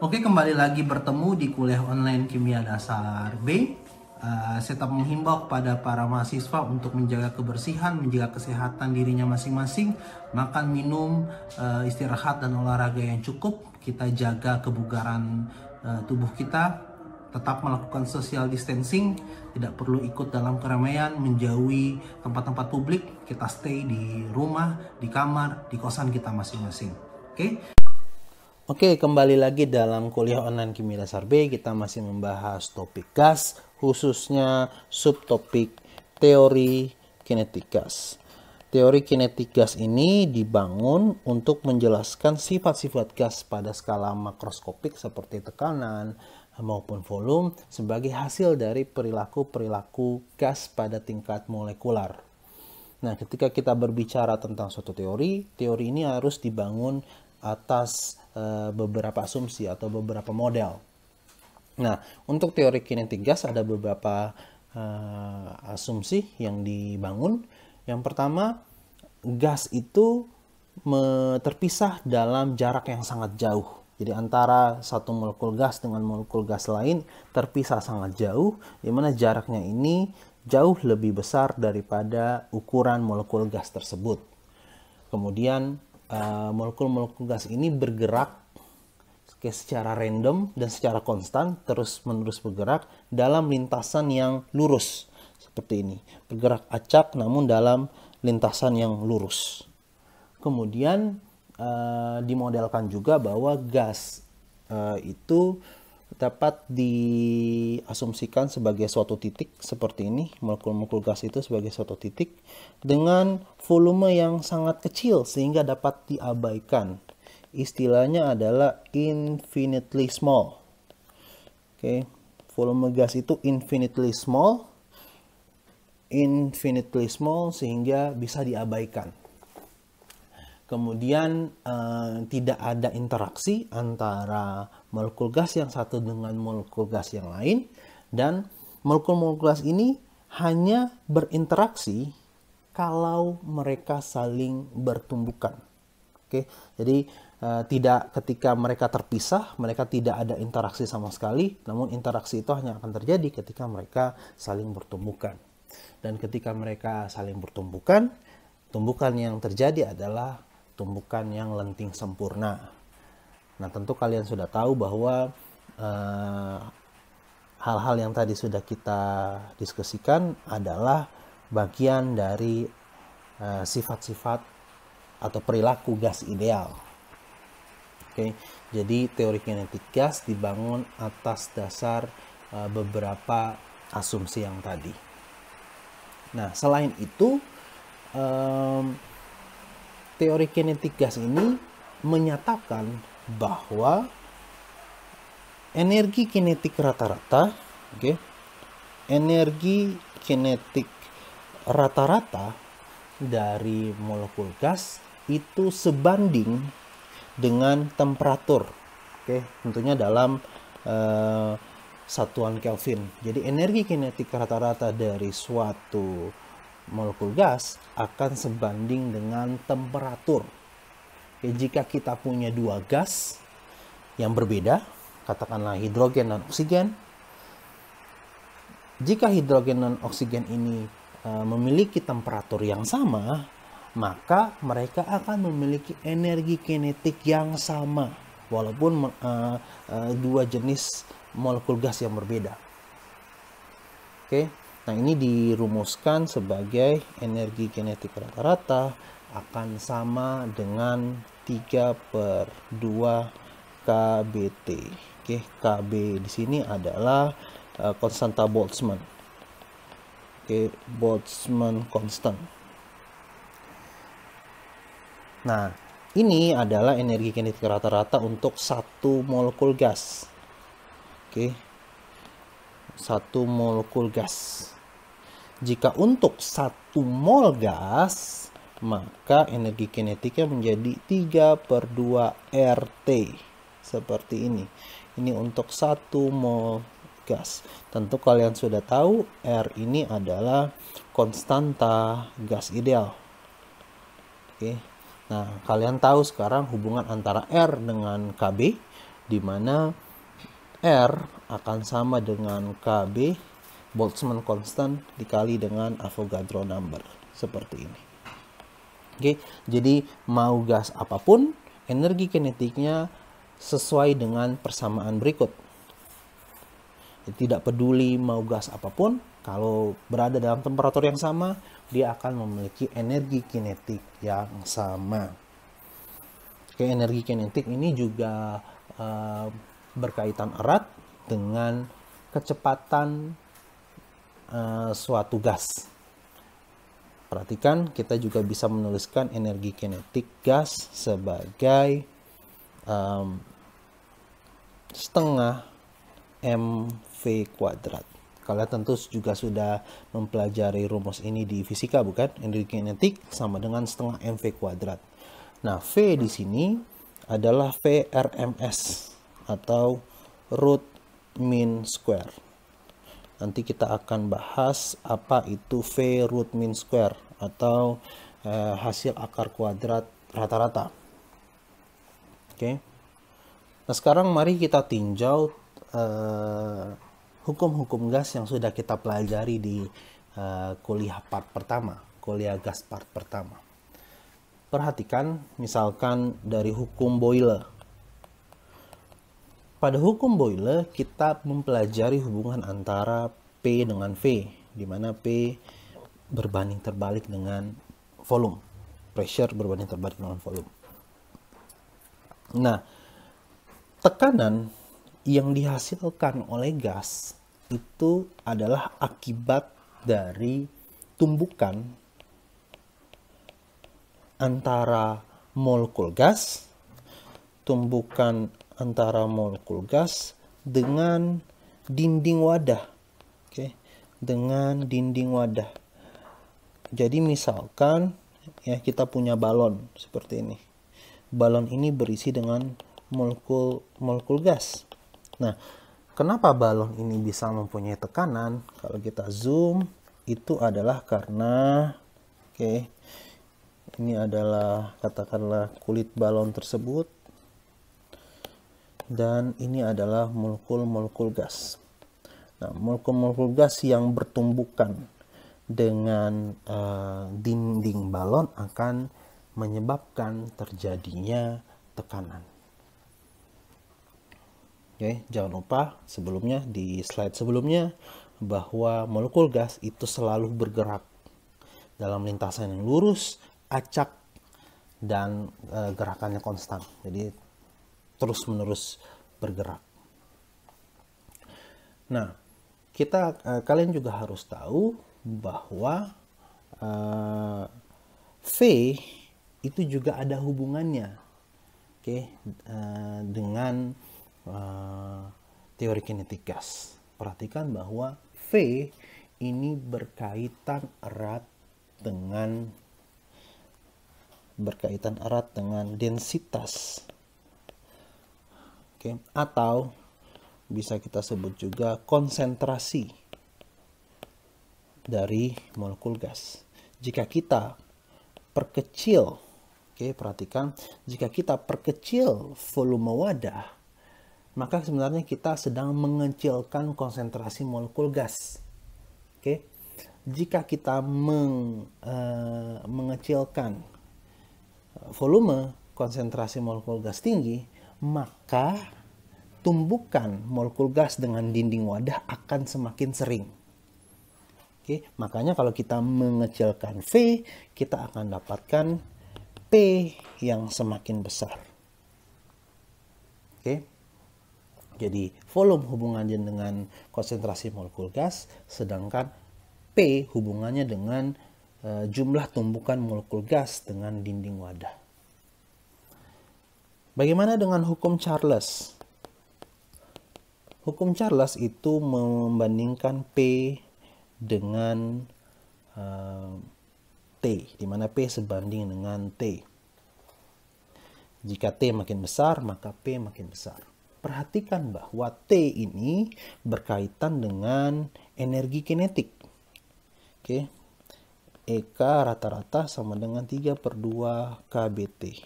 Oke, kembali lagi bertemu di kuliah online Kimia Dasar B. Saya tetap menghimbau kepada para mahasiswa untuk menjaga kebersihan, menjaga kesehatan dirinya masing-masing, makan, minum, istirahat dan olahraga yang cukup. Kita jaga kebugaran tubuh kita, tetap melakukan social distancing, tidak perlu ikut dalam keramaian, menjauhi tempat-tempat publik. Kita stay di rumah, di kamar, di kosan kita masing-masing. Oke? Oke, kembali lagi dalam kuliah online Kimia Dasar B. Kita masih membahas topik gas, khususnya subtopik teori kinetik gas. Teori kinetik gas ini dibangun untuk menjelaskan sifat-sifat gas pada skala makroskopik seperti tekanan maupun volume sebagai hasil dari perilaku-perilaku gas pada tingkat molekular. Nah, ketika kita berbicara tentang suatu teori ini harus dibangun atas beberapa asumsi atau beberapa model. Nah, untuk teori kinetik gas ada beberapa asumsi yang dibangun. Yang pertama, gas itu terpisah dalam jarak yang sangat jauh. Jadi antara satu molekul gas dengan molekul gas lain terpisah sangat jauh, di mana jaraknya ini jauh lebih besar daripada ukuran molekul gas tersebut. Kemudian molekul-molekul gas ini bergerak secara random dan secara konstan, terus-menerus bergerak dalam lintasan yang lurus seperti ini. Bergerak acak namun dalam lintasan yang lurus. Kemudian dimodelkan juga bahwa gas itu dapat diasumsikan sebagai suatu titik seperti ini. Molekul-molekul gas itu sebagai suatu titik dengan volume yang sangat kecil sehingga dapat diabaikan. Istilahnya adalah infinitely small. Oke, volume gas itu infinitely small sehingga bisa diabaikan. Kemudian tidak ada interaksi antara molekul gas yang satu dengan molekul gas yang lain, dan molekul-molekul gas ini hanya berinteraksi kalau mereka saling bertumbukan. Oke, jadi tidak ketika mereka terpisah, mereka tidak ada interaksi sama sekali, namun interaksi itu hanya akan terjadi ketika mereka saling bertumbukan. Dan ketika mereka saling bertumbukan, tumbukan yang terjadi adalah tumbukan yang lenting sempurna. Nah, tentu kalian sudah tahu bahwa hal-hal yang tadi sudah kita diskusikan adalah bagian dari sifat-sifat atau perilaku gas ideal. Oke, jadi teori kinetik gas dibangun atas dasar beberapa asumsi yang tadi. Nah, selain itu, teori kinetik gas ini menyatakan bahwa energi kinetik rata-rata, energi kinetik rata-rata dari molekul gas itu sebanding dengan temperatur. Tentunya dalam satuan Kelvin. Jadi energi kinetik rata-rata dari suatu molekul gas akan sebanding dengan temperatur. Jika kita punya dua gas yang berbeda, katakanlah hidrogen dan oksigen, jika hidrogen dan oksigen ini memiliki temperatur yang sama, maka mereka akan memiliki energi kinetik yang sama walaupun dua jenis molekul gas yang berbeda. Nah, ini dirumuskan sebagai energi kinetik rata-rata akan sama dengan 3/2 kBT. KB di sini adalah konstanta Boltzmann. Boltzmann constant. Nah, ini adalah energi kinetik rata-rata untuk satu molekul gas. Satu molekul gas. Jika untuk 1 mol gas, maka energi kinetiknya menjadi 3/2 RT. Seperti ini. Ini untuk 1 mol gas. Tentu kalian sudah tahu R ini adalah konstanta gas ideal. Nah, kalian tahu sekarang hubungan antara R dengan KB. di mana R akan sama dengan KB, Boltzmann constant, dikali dengan Avogadro number, seperti ini. Oke, jadi mau gas apapun, energi kinetiknya sesuai dengan persamaan berikut. Tidak peduli mau gas apapun, kalau berada dalam temperatur yang sama, dia akan memiliki energi kinetik yang sama. Oke, energi kinetik ini juga berkaitan erat dengan kecepatan suatu gas. Perhatikan, kita juga bisa menuliskan energi kinetik gas sebagai setengah mv kuadrat. Kalian tentu juga sudah mempelajari rumus ini di fisika, bukan? Energi kinetik sama dengan setengah mv kuadrat. Nah, V di sini adalah V RMS atau root mean square. Nanti kita akan bahas apa itu V root mean square atau hasil akar kuadrat rata-rata. Oke. Nah, sekarang mari kita tinjau hukum-hukum gas yang sudah kita pelajari di kuliah part pertama, kuliah gas part pertama. Perhatikan misalkan dari hukum Boyle. Pada hukum Boyle kita mempelajari hubungan antara P dengan V, di mana P berbanding terbalik dengan volume. Pressure berbanding terbalik dengan volume. Nah, tekanan yang dihasilkan oleh gas itu adalah akibat dari tumbukan antara molekul gas, dengan dinding wadah. Oke, dengan dinding wadah. Jadi misalkan ya kita punya balon seperti ini. Balon ini berisi dengan molekul gas. Nah, kenapa balon ini bisa mempunyai tekanan? Kalau kita zoom, itu adalah karena ini adalah katakanlah kulit balon tersebut, dan ini adalah molekul-molekul gas. Nah, molekul-molekul gas yang bertumbukan dengan dinding balon akan menyebabkan terjadinya tekanan. Oke, jangan lupa sebelumnya di slide sebelumnya bahwa molekul gas itu selalu bergerak dalam lintasan yang lurus, acak, dan gerakannya konstan. Jadi terus-menerus bergerak. Nah, kalian juga harus tahu bahwa V itu juga ada hubungannya, dengan teori kinetik gas. Perhatikan bahwa V ini berkaitan erat dengan densitas, atau bisa kita sebut juga konsentrasi dari molekul gas. Jika kita perkecil, perhatikan, jika kita perkecil volume wadah, maka sebenarnya kita sedang mengecilkan konsentrasi molekul gas. Jika kita mengecilkan volume konsentrasi molekul gas tinggi, maka tumbukan molekul gas dengan dinding wadah akan semakin sering. Makanya kalau kita mengecilkan V, kita akan dapatkan P yang semakin besar. Jadi volume hubungannya dengan konsentrasi molekul gas, sedangkan P hubungannya dengan jumlah tumbukan molekul gas dengan dinding wadah. Bagaimana dengan hukum Charles? Hukum Charles itu membandingkan P dengan T, di mana P sebanding dengan T. Jika T makin besar, maka P makin besar. Perhatikan bahwa T ini berkaitan dengan energi kinetik. EK rata-rata sama dengan 3/2 KBT.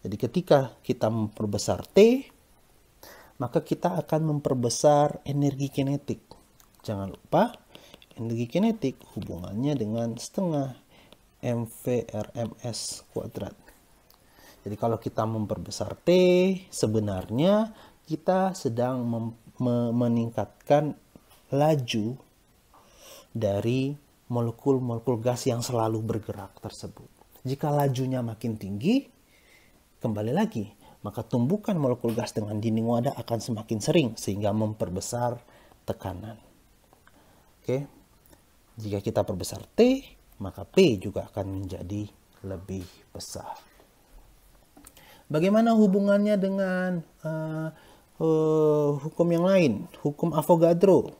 Jadi ketika kita memperbesar T, maka kita akan memperbesar energi kinetik. Jangan lupa, energi kinetik hubungannya dengan setengah mv rms kuadrat. Jadi kalau kita memperbesar T, sebenarnya kita sedang meningkatkan laju dari molekul-molekul gas yang selalu bergerak tersebut. Jika lajunya makin tinggi, kembali lagi, maka tumbukan molekul gas dengan dinding wadah akan semakin sering sehingga memperbesar tekanan. Oke. Jika kita perbesar T, maka P juga akan menjadi lebih besar. Bagaimana hubungannya dengan hukum yang lain? Hukum Avogadro.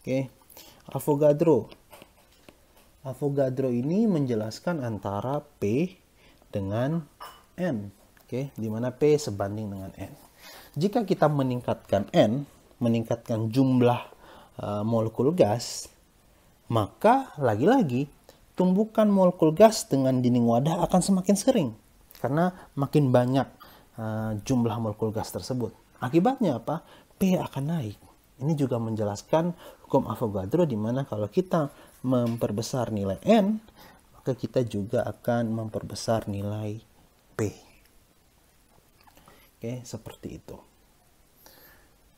Oke. Avogadro ini menjelaskan antara P dengan N. Oke, di mana P sebanding dengan N. Jika kita meningkatkan N, meningkatkan jumlah molekul gas, maka lagi-lagi tumbukan molekul gas dengan dinding wadah akan semakin sering karena makin banyak jumlah molekul gas tersebut. Akibatnya apa? P akan naik. Ini juga menjelaskan hukum Avogadro, di mana kalau kita memperbesar nilai N, maka kita juga akan memperbesar nilai P. Oke, seperti itu.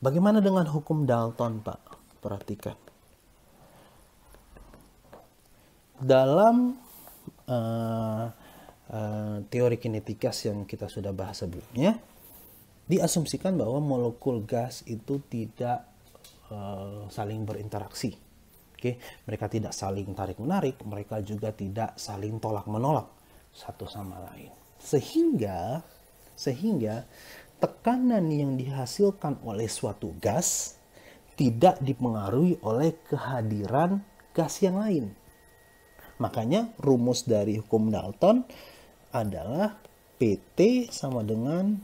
Bagaimana dengan hukum Dalton, Pak? Perhatikan. Dalam teori kinetikas yang kita sudah bahas sebelumnya, diasumsikan bahwa molekul gas itu tidak saling berinteraksi. Oke, mereka tidak saling tarik-menarik, mereka juga tidak saling tolak-menolak satu sama lain. Sehingga tekanan yang dihasilkan oleh suatu gas tidak dipengaruhi oleh kehadiran gas yang lain. Makanya rumus dari hukum Dalton adalah PT sama dengan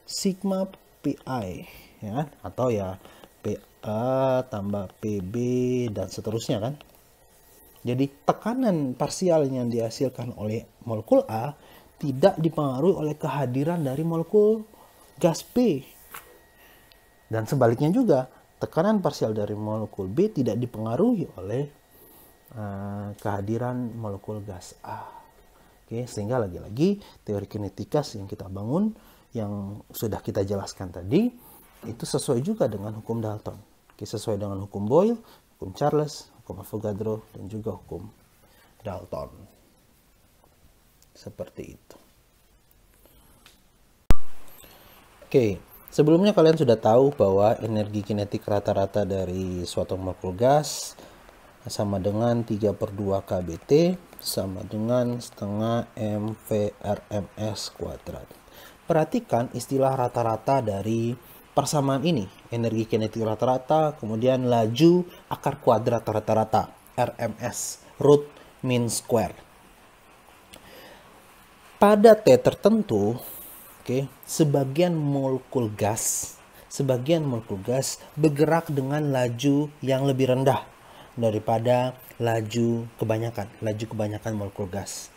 sigma PI, ya, atau ya PA tambah PB dan seterusnya kan. Jadi tekanan parsial yang dihasilkan oleh molekul A tidak dipengaruhi oleh kehadiran dari molekul gas B. Dan sebaliknya juga, tekanan parsial dari molekul B tidak dipengaruhi oleh kehadiran molekul gas A. Oke, sehingga lagi-lagi teori kinetikas yang kita bangun, yang sudah kita jelaskan tadi, itu sesuai juga dengan hukum Dalton. Oke, sesuai dengan hukum Boyle, hukum Charles, hukum Avogadro, dan juga hukum Dalton. Seperti itu. Oke, sebelumnya kalian sudah tahu bahwa energi kinetik rata-rata dari suatu molekul gas sama dengan 3/2 kBT sama dengan setengah mv rms kuadrat. Perhatikan istilah rata-rata dari persamaan ini. Energi kinetik rata-rata, kemudian laju akar kuadrat rata-rata, RMS, root mean square. Pada T tertentu, sebagian molekul gas bergerak dengan laju yang lebih rendah daripada laju kebanyakan molekul gas.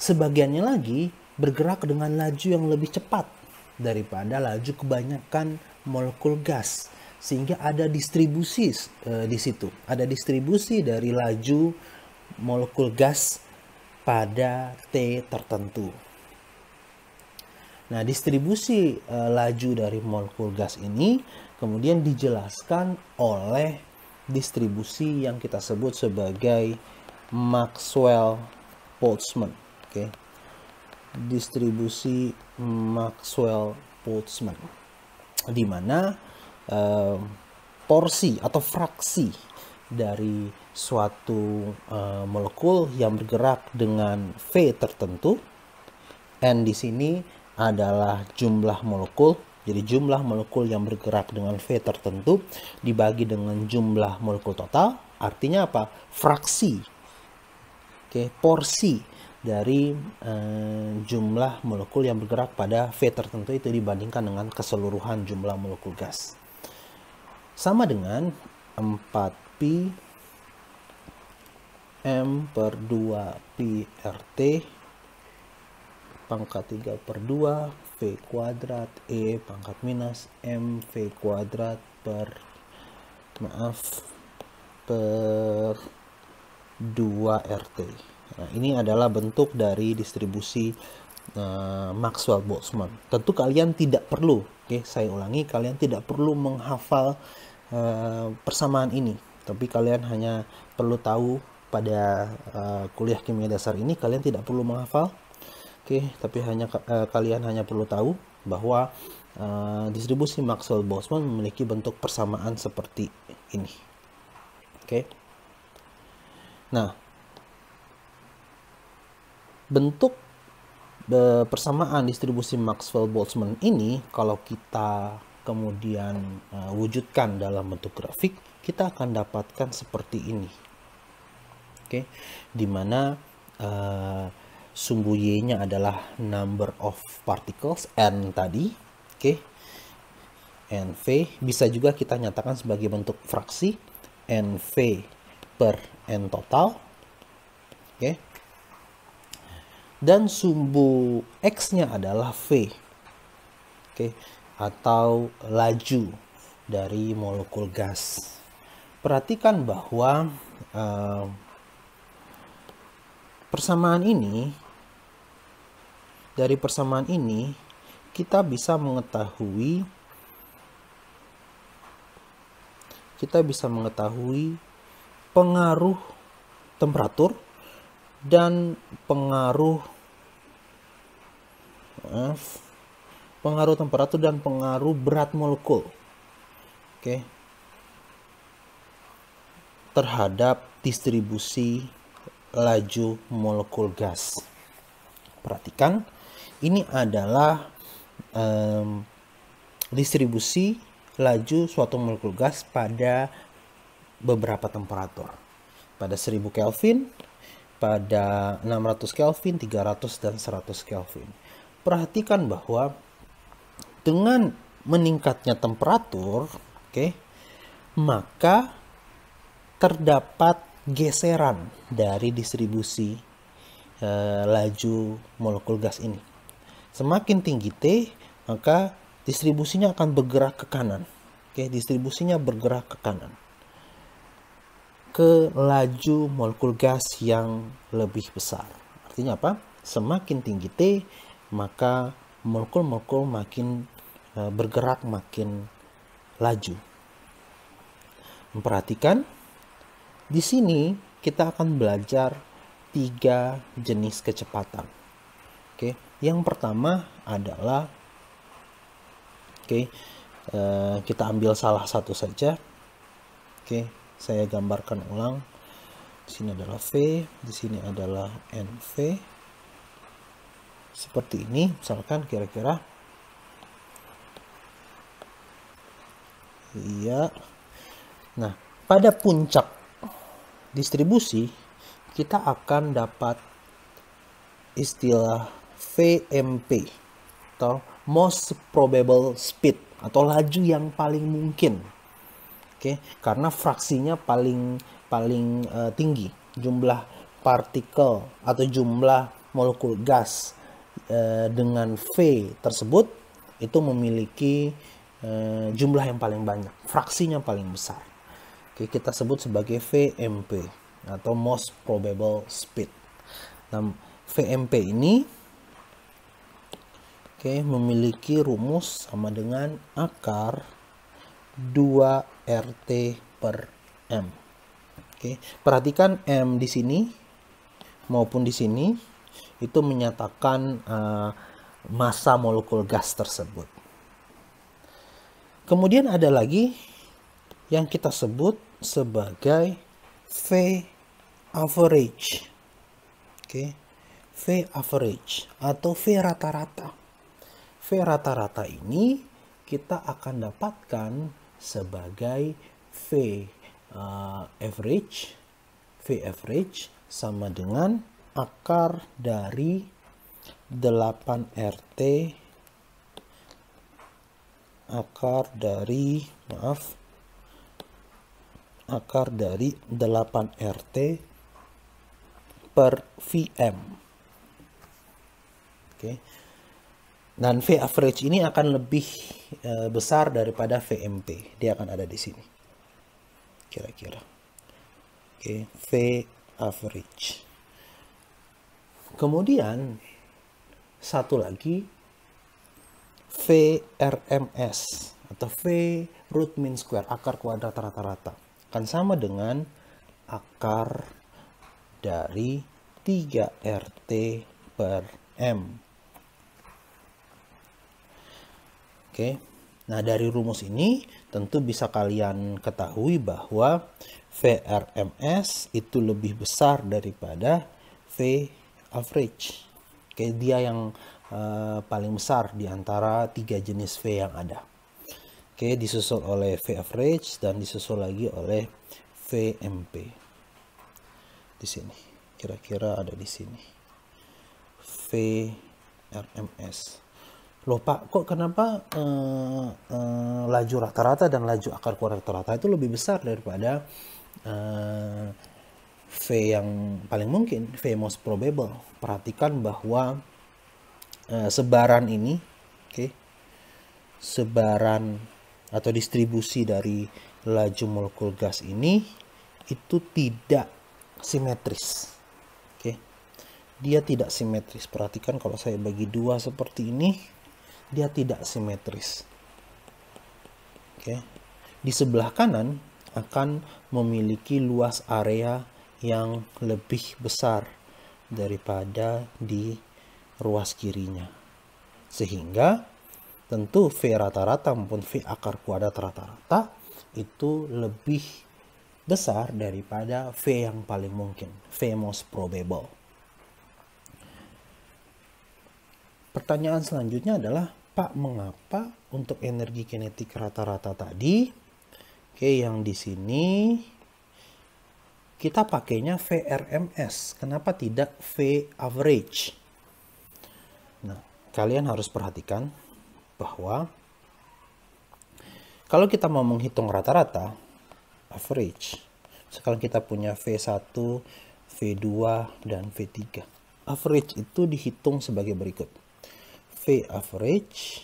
Sebagiannya lagi bergerak dengan laju yang lebih cepat daripada laju kebanyakan molekul gas, sehingga ada distribusi di situ. Ada distribusi dari laju molekul gas pada T tertentu. Nah, distribusi laju dari molekul gas ini kemudian dijelaskan oleh distribusi yang kita sebut sebagai Maxwell-Boltzmann. Distribusi Maxwell-Boltzmann, di mana porsi atau fraksi dari suatu molekul yang bergerak dengan V tertentu, N di sini adalah jumlah molekul. Jadi jumlah molekul yang bergerak dengan V tertentu dibagi dengan jumlah molekul total. Artinya apa? Fraksi. Porsi dari jumlah molekul yang bergerak pada V tertentu itu dibandingkan dengan keseluruhan jumlah molekul gas. Sama dengan 4pi M/2 pi RT pangkat 3/2 V V kuadrat E pangkat minus MV kuadrat per 2RT. Nah, ini adalah bentuk dari distribusi Maxwell-Boltzmann. Tentu kalian tidak perlu, saya ulangi, kalian tidak perlu menghafal persamaan ini, tapi kalian hanya perlu tahu pada kuliah kimia dasar ini kalian tidak perlu menghafal, tapi kalian hanya perlu tahu bahwa distribusi Maxwell-Boltzmann memiliki bentuk persamaan seperti ini. Nah, bentuk persamaan distribusi Maxwell-Boltzmann ini kalau kita kemudian wujudkan dalam bentuk grafik, kita akan dapatkan seperti ini. Di mana sumbu Y-nya adalah number of particles, N tadi, NV bisa juga kita nyatakan sebagai bentuk fraksi, NV per N total, dan sumbu X-nya adalah V, atau laju dari molekul gas. Perhatikan bahwa dari persamaan ini kita bisa mengetahui pengaruh temperatur dan pengaruh berat molekul terhadap distribusi laju molekul gas. Perhatikan, ini adalah distribusi laju suatu molekul gas pada beberapa temperatur. Pada 1000 Kelvin, pada 600 Kelvin, 300 dan 100 Kelvin. Perhatikan bahwa dengan meningkatnya temperatur, maka terdapat geseran dari distribusi laju molekul gas ini. Semakin tinggi T, maka distribusinya akan bergerak ke kanan. Distribusinya bergerak ke kanan, ke laju molekul gas yang lebih besar. Artinya apa? Semakin tinggi T, maka molekul-molekul makin bergerak makin laju. Memperhatikan, di sini kita akan belajar 3 jenis kecepatan. Yang pertama adalah kita ambil salah satu saja. Saya gambarkan ulang. Di sini adalah V, di sini adalah NV. Seperti ini, misalkan kira-kira. Iya. Nah, pada puncak distribusi kita akan dapat istilah VMP atau most probable speed atau laju yang paling mungkin. Karena fraksinya paling tinggi, jumlah partikel atau jumlah molekul gas dengan V tersebut itu memiliki jumlah yang paling banyak, fraksinya paling besar. Kita sebut sebagai VMP atau most probable speed. Nah, VMP ini memiliki rumus sama dengan akar 2RT per M. Perhatikan M di sini maupun di sini itu menyatakan massa molekul gas tersebut. Kemudian ada lagi yang kita sebut sebagai V average. V average atau V rata-rata. V rata-rata ini kita akan dapatkan sebagai V average. V average sama dengan akar dari 8RT akar dari 8RT per VM. Dan V average ini akan lebih besar daripada VMP. Dia akan ada di sini. Kira-kira. Oke, V average. Kemudian satu lagi VRMS atau V root mean square, akar kuadrat rata-rata. Akan sama dengan akar dari 3RT per M. Oke. Nah, dari rumus ini tentu bisa kalian ketahui bahwa VRMS itu lebih besar daripada V average. Oke, dia yang paling besar di antara 3 jenis V yang ada. Oke, disusul oleh V average dan disusul lagi oleh VMP. Di sini. Kira-kira ada di sini. VRMS. Loh Pak, kok kenapa laju rata-rata dan laju akar kuadrat rata-rata itu lebih besar daripada V yang paling mungkin, V most probable? Perhatikan bahwa sebaran ini, sebaran atau distribusi dari laju molekul gas ini itu tidak simetris. Dia tidak simetris. Perhatikan kalau saya bagi dua seperti ini, dia tidak simetris. Di sebelah kanan akan memiliki luas area yang lebih besar daripada di ruas kirinya. Sehingga tentu V rata-rata maupun V akar kuadrat rata-rata itu lebih besar daripada V yang paling mungkin, V most probable. Pertanyaan selanjutnya adalah, Pak, mengapa untuk energi kinetik rata-rata tadi, yang di sini kita pakainya VRMS, kenapa tidak V average? Nah, kalian harus perhatikan bahwa kalau kita mau menghitung rata-rata, average, sekarang kita punya V1, V2, dan V3. Average itu dihitung sebagai berikut. V average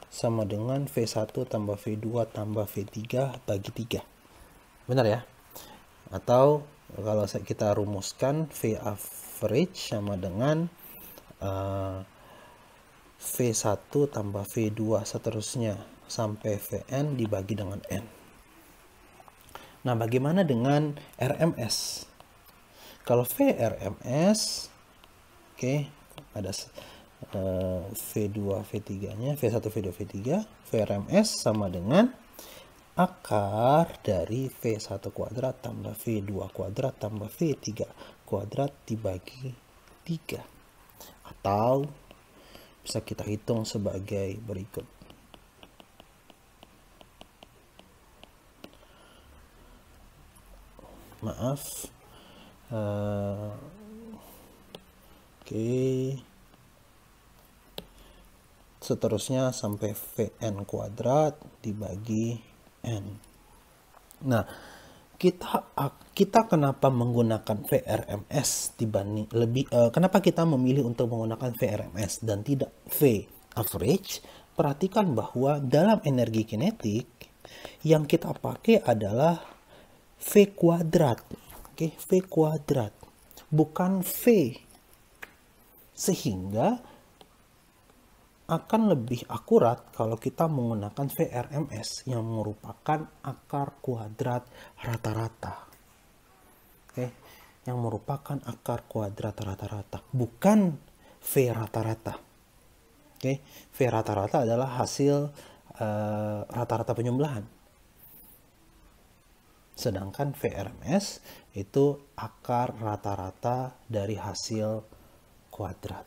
sama dengan V1 tambah V2 tambah V3 bagi 3. Benar ya? Atau kalau kita rumuskan, V average sama dengan V1 tambah V2 seterusnya sampai Vn dibagi dengan N. Nah, bagaimana dengan RMS? Kalau VRMS, ada V2, V3-nya, V1, V2, V3, VRMS sama dengan akar dari V1 kuadrat tambah V2 kuadrat tambah V3 kuadrat dibagi 3. Atau bisa kita hitung sebagai berikut. Maaf. Seterusnya sampai Vn kuadrat dibagi N. Nah, kita kenapa menggunakan VRMS kenapa kita memilih untuk menggunakan VRMS dan tidak V average? Perhatikan bahwa dalam energi kinetik yang kita pakai adalah V kuadrat. V kuadrat, bukan V. Sehingga akan lebih akurat kalau kita menggunakan VRMS yang merupakan akar kuadrat rata-rata. Yang merupakan akar kuadrat rata-rata, bukan V rata-rata. V rata-rata adalah hasil rata-rata penjumlahan. Sedangkan VRMS itu akar rata-rata dari hasil kuadrat.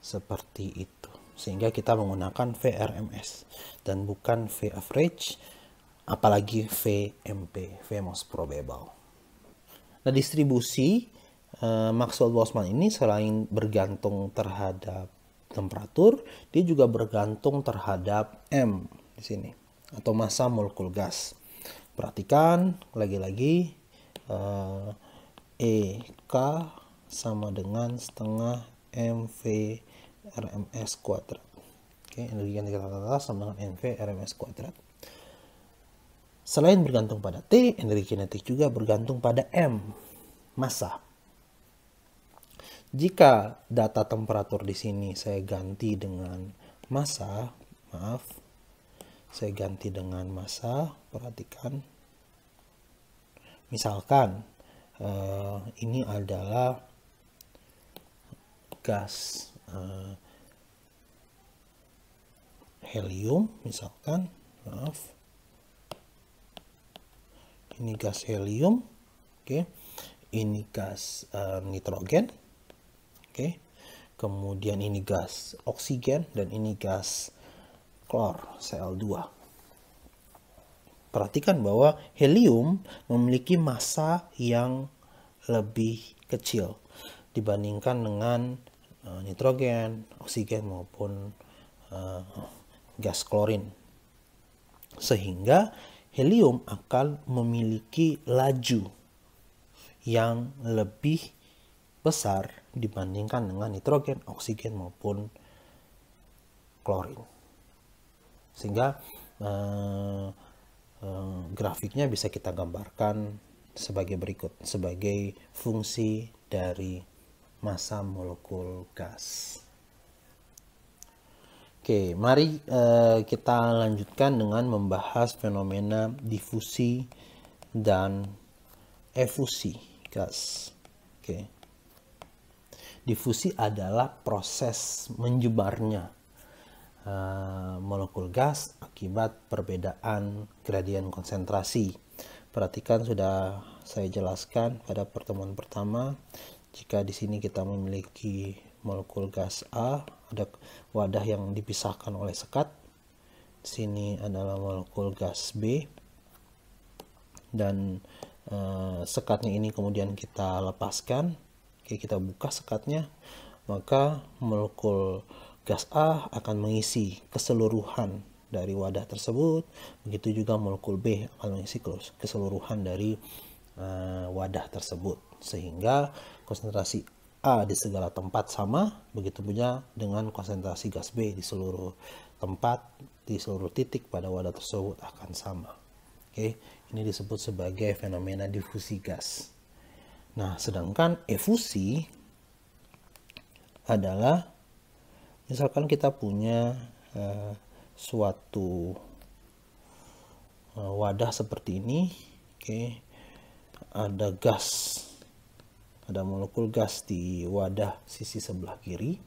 Seperti itu. Sehingga kita menggunakan VRMS dan bukan V average, apalagi VMP, V most probable. Nah, distribusi Maxwell-Boltzmann ini selain bergantung terhadap temperatur, dia juga bergantung terhadap M di sini, atau massa molekul gas. Perhatikan lagi-lagi EK sama dengan setengah MV RMS kuadrat. Oke, energi kinetik rata-rata sama dengan MV RMS kuadrat. Selain bergantung pada T, energi kinetik juga bergantung pada M, massa. Jika data temperatur di sini saya ganti dengan massa, saya ganti dengan massa, perhatikan. Misalkan ini adalah gas helium, misalkan, ini gas helium, oke. Ini gas nitrogen, oke. Kemudian ini gas oksigen dan ini gas klor Cl2. Perhatikan bahwa helium memiliki massa yang lebih kecil dibandingkan dengan nitrogen, oksigen maupun gas klorin. Sehingga helium akan memiliki laju yang lebih besar dibandingkan dengan nitrogen, oksigen maupun klorin. Sehingga grafiknya bisa kita gambarkan sebagai berikut, sebagai fungsi dari massa molekul gas. Oke, mari kita lanjutkan dengan membahas fenomena difusi dan efusi gas. Oke. Difusi adalah proses menyebarnya molekul gas akibat perbedaan gradien konsentrasi. Perhatikan, sudah saya jelaskan pada pertemuan pertama, jika di sini kita memiliki molekul gas A, ada wadah yang dipisahkan oleh sekat. Di sini adalah molekul gas B, dan sekatnya ini kemudian kita lepaskan. Oke, kita buka sekatnya, maka molekul gas A akan mengisi keseluruhan dari wadah tersebut. Begitu juga molekul B akan mengisi keseluruhan dari wadah tersebut. Sehingga konsentrasi A di segala tempat sama, begitu punya dengan konsentrasi gas B di seluruh tempat, di seluruh titik pada wadah tersebut akan sama. Oke, ini disebut sebagai fenomena difusi gas. Nah, sedangkan efusi adalah misalkan kita punya suatu wadah seperti ini, oke, ada gas, ada molekul gas di wadah sisi sebelah kiri.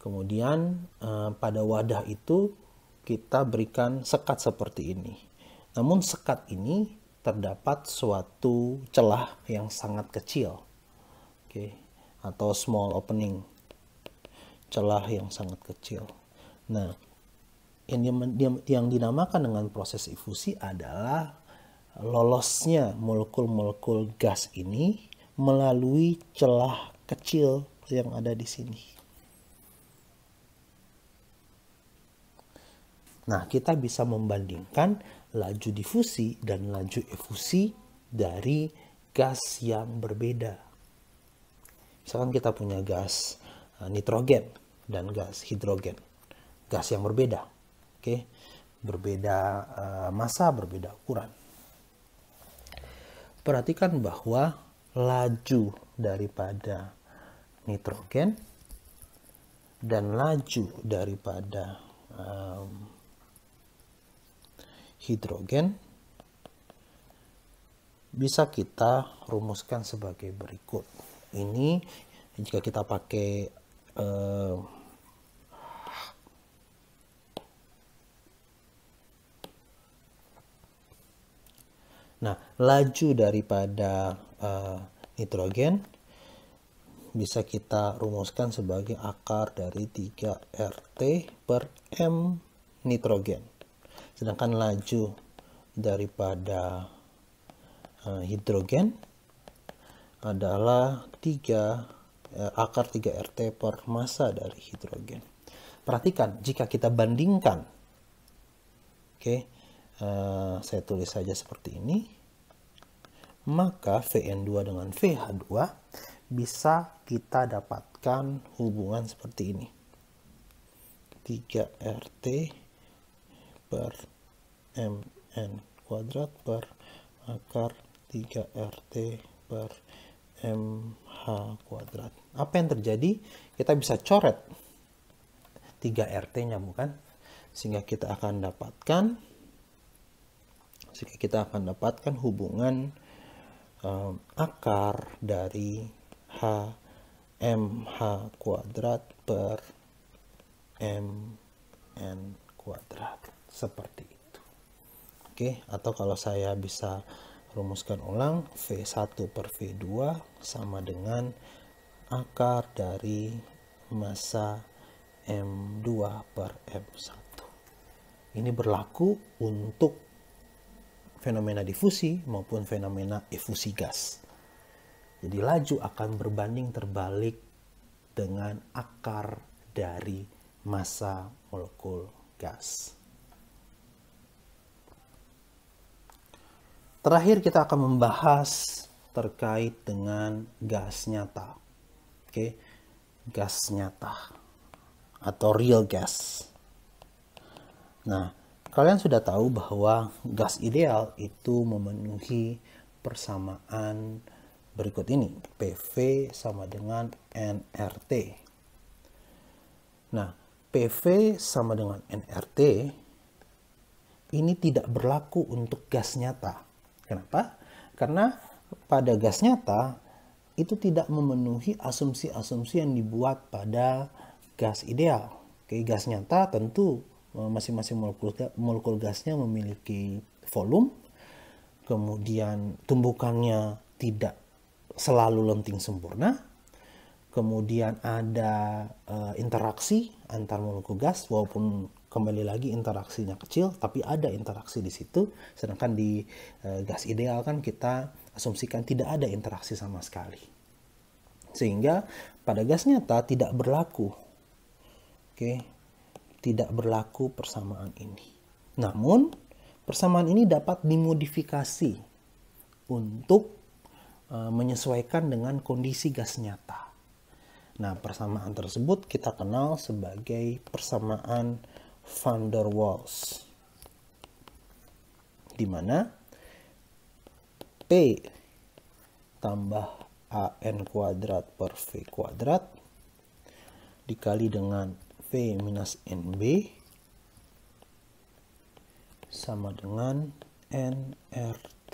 Kemudian pada wadah itu kita berikan sekat seperti ini. Namun sekat ini terdapat suatu celah yang sangat kecil, oke, atau small opening, celah yang sangat kecil. Nah, yang dinamakan dengan proses efusi adalah lolosnya molekul-molekul gas ini melalui celah kecil yang ada di sini. Nah, kita bisa membandingkan laju difusi dan laju efusi dari gas yang berbeda. Misalkan kita punya gas nitrogen dan gas hidrogen, gas yang berbeda, oke, berbeda massa, berbeda ukuran. Perhatikan bahwa laju daripada nitrogen dan laju daripada hidrogen bisa kita rumuskan sebagai berikut. Ini jika kita pakai nah, laju daripada nitrogen bisa kita rumuskan sebagai akar dari 3RT per M nitrogen. Sedangkan laju daripada hidrogen adalah akar 3RT per massa dari hidrogen. Perhatikan, jika kita bandingkan, oke, saya tulis saja seperti ini, maka Vn2 dengan VH2 bisa kita dapatkan hubungan seperti ini. 3RT per Mn kuadrat per akar 3RT per MH kuadrat. Apa yang terjadi? Kita bisa coret 3RT-nya, bukan? Sehingga kita akan dapatkan hubungan akar dari MH kuadrat per Mn kuadrat. Seperti itu. Oke, atau kalau saya bisa rumuskan ulang, V1 per V2 sama dengan akar dari massa M2 per M1. Ini berlaku untuk fenomena difusi maupun fenomena efusi gas. Jadi laju akan berbanding terbalik dengan akar dari massa molekul gas. Terakhir kita akan membahas terkait dengan gas nyata. Oke, gas nyata atau real gas. Nah, kalian sudah tahu bahwa gas ideal itu memenuhi persamaan berikut ini. PV sama dengan nRT. Nah, PV sama dengan nRT ini tidak berlaku untuk gas nyata. Kenapa? Karena pada gas nyata itu tidak memenuhi asumsi-asumsi yang dibuat pada gas ideal. Oke, gas nyata tentu masing-masing molekul gasnya memiliki volume, kemudian tumbukannya tidak selalu lenting sempurna, kemudian ada interaksi antar molekul gas, walaupun kembali lagi interaksinya kecil, tapi ada interaksi di situ. Sedangkan di gas ideal kan kita asumsikan tidak ada interaksi sama sekali, sehingga pada gas nyata tidak berlaku. Oke. Tidak berlaku persamaan ini. Namun, persamaan ini dapat dimodifikasi untuk menyesuaikan dengan kondisi gas nyata. Nah, persamaan tersebut kita kenal sebagai persamaan van der Waals, di mana P tambah AN kuadrat per V kuadrat dikali dengan V minus NB sama dengan nRT.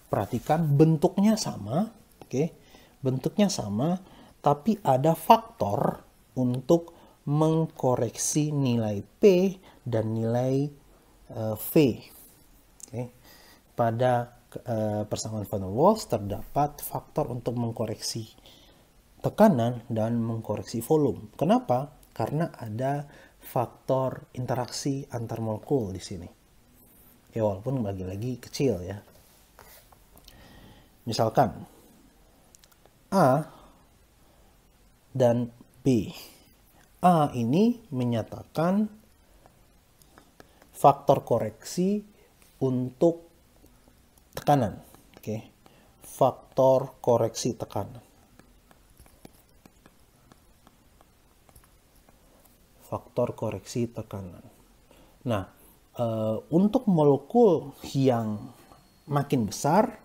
Perhatikan bentuknya sama, oke? Bentuknya sama, tapi ada faktor untuk mengkoreksi nilai P dan nilai V. Oke? Pada persamaan van der Waals terdapat faktor untuk mengkoreksi tekanan dan mengkoreksi volume. Kenapa? Karena ada faktor interaksi antar molekul di sini. Ya, walaupun lagi-lagi kecil ya. Misalkan A dan B. A ini menyatakan faktor koreksi untuk tekanan. Oke. Faktor koreksi tekanan. Faktor koreksi tekanan. Nah, untuk molekul yang makin besar,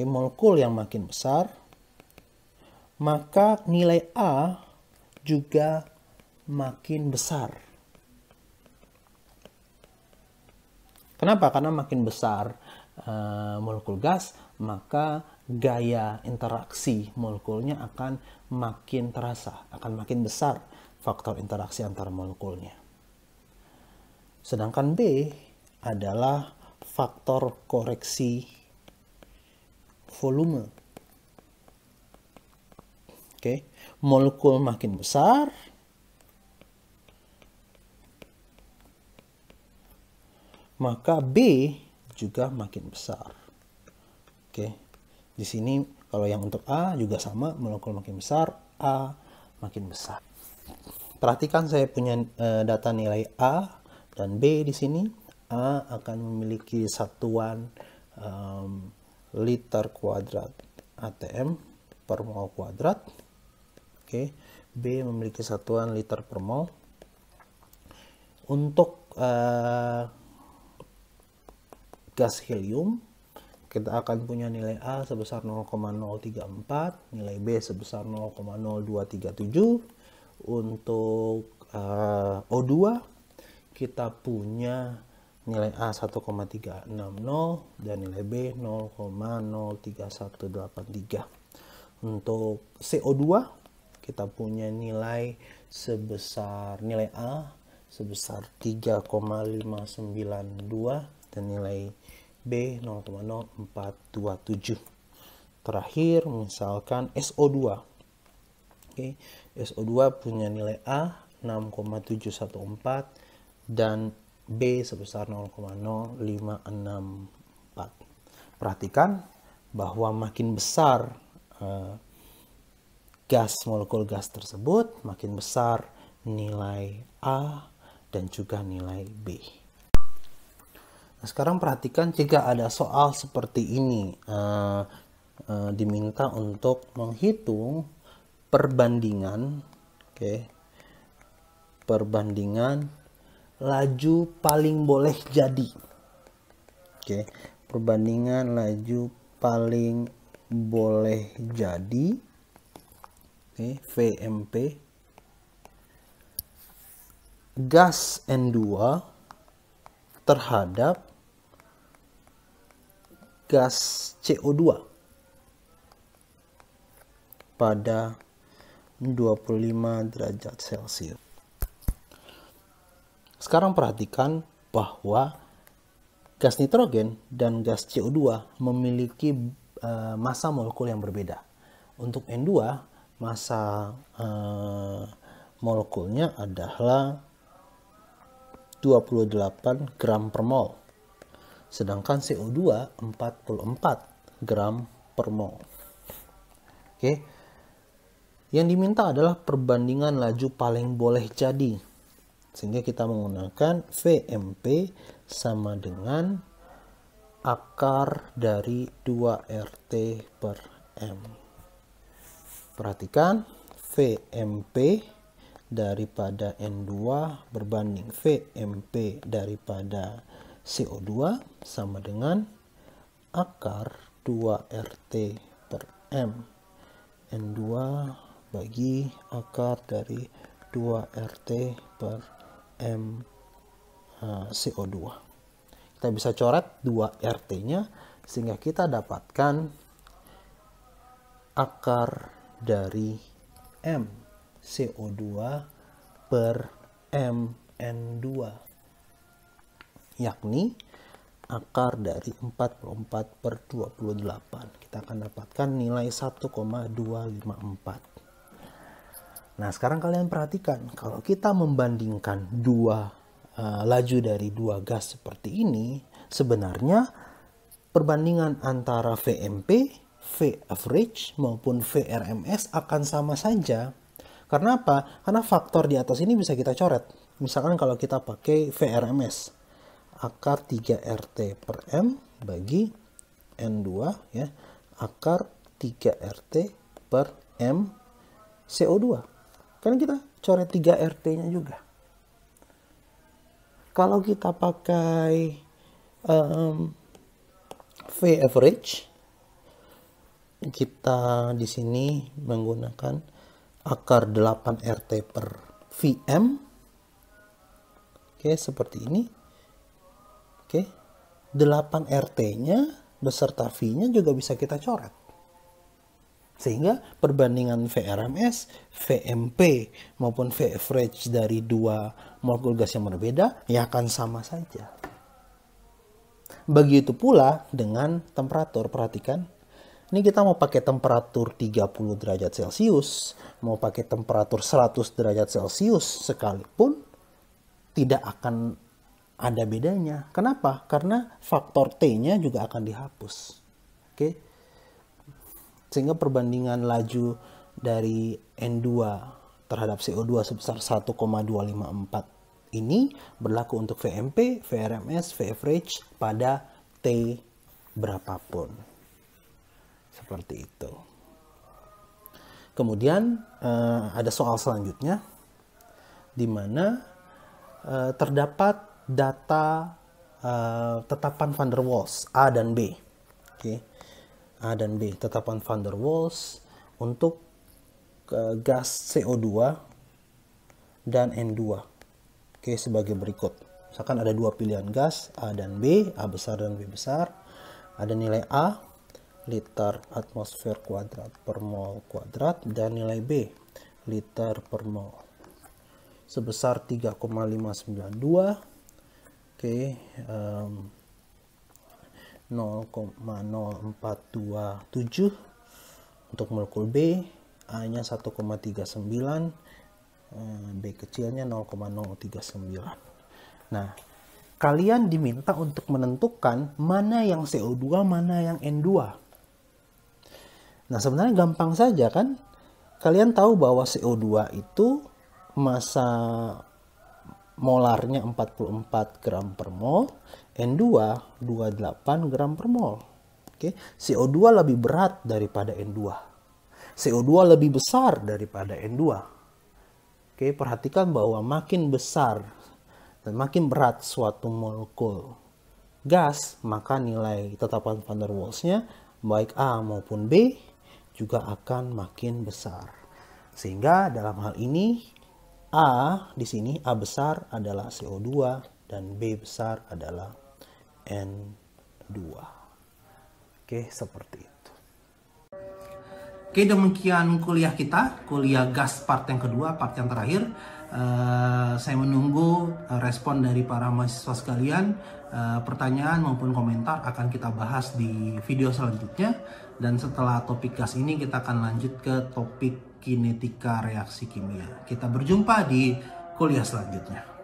molekul yang makin besar, maka nilai A juga makin besar. Kenapa? Karena makin besar molekul gas, maka gaya interaksi molekulnya akan makin terasa, akan makin besar faktor interaksi antar molekulnya. Sedangkan B adalah faktor koreksi volume. Oke, molekul makin besar, maka B juga makin besar. Oke, di sini kalau yang untuk A juga sama, molekul makin besar, A makin besar. Perhatikan saya punya data nilai A dan B di sini. A akan memiliki satuan liter kuadrat ATM per mol kuadrat. Oke, B memiliki satuan liter per mol. Untuk gas helium, kita akan punya nilai A sebesar 0,034, nilai B sebesar 0,0237. Untuk O2, kita punya nilai A 1,360 dan nilai B 0,03183. Untuk CO2, kita punya nilai A sebesar 3,592 dan nilai B 0,0427. Terakhir, misalkan SO2. Oke, SO2 punya nilai A 6,714 dan B sebesar 0,0564. Perhatikan bahwa makin besar molekul gas tersebut, makin besar nilai A dan juga nilai B. Nah, sekarang perhatikan jika ada soal seperti ini, diminta untuk menghitung perbandingan, perbandingan laju paling boleh jadi. Perbandingan laju paling boleh jadi, VMP, gas N2 terhadap gas CO2 pada 25 derajat Celcius. Sekarang perhatikan bahwa gas nitrogen dan gas CO2 memiliki massa molekul yang berbeda. Untuk N2, massa molekulnya adalah 28 gram per mol. Sedangkan CO2 44 gram per mol. Yang diminta adalah perbandingan laju paling boleh jadi. Sehingga kita menggunakan VMP sama dengan akar dari 2RT per M. Perhatikan, VMP daripada N2 berbanding VMP daripada CO2 sama dengan akar 2RT per M. N2 bagi akar dari 2RT per M CO2. Kita bisa coret 2RT-nya sehingga kita dapatkan akar dari M CO2 per MN2, yakni akar dari 44 per 28. Kita akan dapatkan nilai 1,254. Nah, sekarang kalian perhatikan, kalau kita membandingkan laju dari dua gas seperti ini, sebenarnya perbandingan antara VMP, V average maupun VRMS akan sama saja. Karena apa? Karena faktor di atas ini bisa kita coret. Misalkan kalau kita pakai VRMS, akar 3RT per M bagi N2, ya, akar 3RT per M CO2. Kan kita coret 3RT-nya juga. Kalau kita pakai V average, kita di sini menggunakan akar 8RT per VM. Seperti ini. 8RT-nya beserta V-nya juga bisa kita coret. Sehingga perbandingan VRMS, VMP maupun V average dari dua molekul gas yang berbeda ya akan sama saja. Begitu pula dengan temperatur. Perhatikan, ini kita mau pakai temperatur 30 derajat Celcius, mau pakai temperatur 100 derajat Celcius sekalipun tidak akan ada bedanya. Kenapa? Karena faktor T-nya juga akan dihapus. Sehingga perbandingan laju dari N2 terhadap CO2 sebesar 1,254 ini berlaku untuk VMP, VRMS, V average pada T berapapun. Seperti itu. Kemudian ada soal selanjutnya, di mana terdapat data tetapan van der Waals A dan B. Oke. A dan B, tetapan van der Waals untuk gas CO2 dan N2. Oke, sebagai berikut. Misalkan ada dua pilihan gas, A dan B, A besar dan B besar. Ada nilai A, liter atmosfer kuadrat per mol kuadrat, dan nilai B, liter per mol, sebesar 3,592. Oke, 0,0427 untuk molekul B, A-nya 1,39, B kecilnya 0,039. Nah, kalian diminta untuk menentukan mana yang CO2, mana yang N2. Nah, sebenarnya gampang saja kan? Kalian tahu bahwa CO2 itu massa molarnya 44 gram per mol, N2 28 gram per mol. Oke, CO2 lebih berat daripada N2. CO2 lebih besar daripada N2. Oke, perhatikan bahwa makin besar dan makin berat suatu molekul gas, maka nilai tetapan van der Waals-nya baik A maupun B juga akan makin besar. Sehingga dalam hal ini A di sini, A besar adalah CO2 dan B besar adalah N2. Oke, seperti itu. Oke, demikian kuliah kita, kuliah gas part yang kedua, part yang terakhir. Saya menunggu respon dari para mahasiswa sekalian. Pertanyaan maupun komentar akan kita bahas di video selanjutnya. Dan setelah topik gas ini, kita akan lanjut ke topik kinetika reaksi kimia. Kita berjumpa di kuliah selanjutnya.